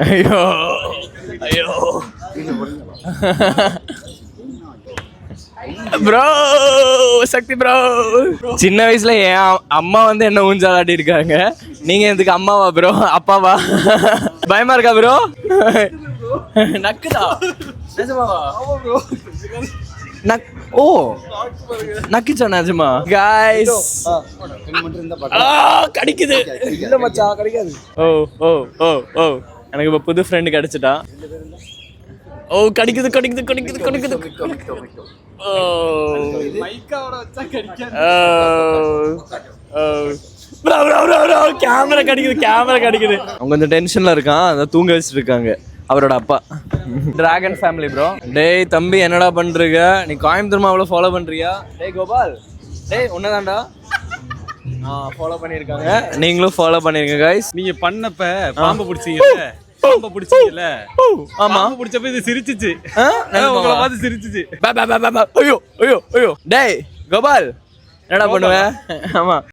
ஐயோ ஐயோ ப்ரோ சக்தி ப்ரோ. சின்ன வயசுல என் அம்மா வந்து என்ன ஊஞ்சாலாட்டி இருக்காங்க. நீங்க எதுக்கு அம்மாவா ப்ரோ அப்பாவா? பயமா இருக்கா ப்ரோ? நக்குதா நிஜமாவா? ஓ நக்கிச்சா நிஜமா? கைஸ் கடிக்குது. இல்ல மச்சான் கிடைக்காது. ஓ ஓ ஓ ஓ எனக்கு இப்போ புது ஃப்ரெண்டு கிடைச்சிட்டா. ஓ கடிக்குது கடிக்குது கடிக்குது கடிக்குது. ஓ மைக்காவோட வச்சா கிடைக்காது. Bro bro bro bro camera கடிக்குது கேமரா கடிக்குது. அவங்க கொஞ்சம் டென்ஷன்ல இருக்கான். அதை தூங்க வச்சுட்டு இருக்காங்க அவரோட அப்பா. Dragon family bro. டேய் தம்பி என்னடா பண்றீங்க? நீ கோயம்புத்தூர் அவ்வளோ ஃபாலோ பண்றியா? டேய் கோபால் டேய் உன்னதான்டா ஃபாலோ பண்ணியிருக்காங்க. நீங்களும் ஃபாலோ பண்ணிருங்க கைஸ். நீங்க பண்ணப்ப பாம்பு பிடிச்சீங்கல்ல, பாம்பு பிடிச்சீங்கல்ல. ஆமா பிடிச்சப்ப இது சிரிச்சிச்சு. உங்களை உங்களை பார்த்து சிரிச்சிச்சு. ஐயோ ஐயோ ஐயோ. டேய் கோபால் என்னடா பண்ணுவ? ஆமா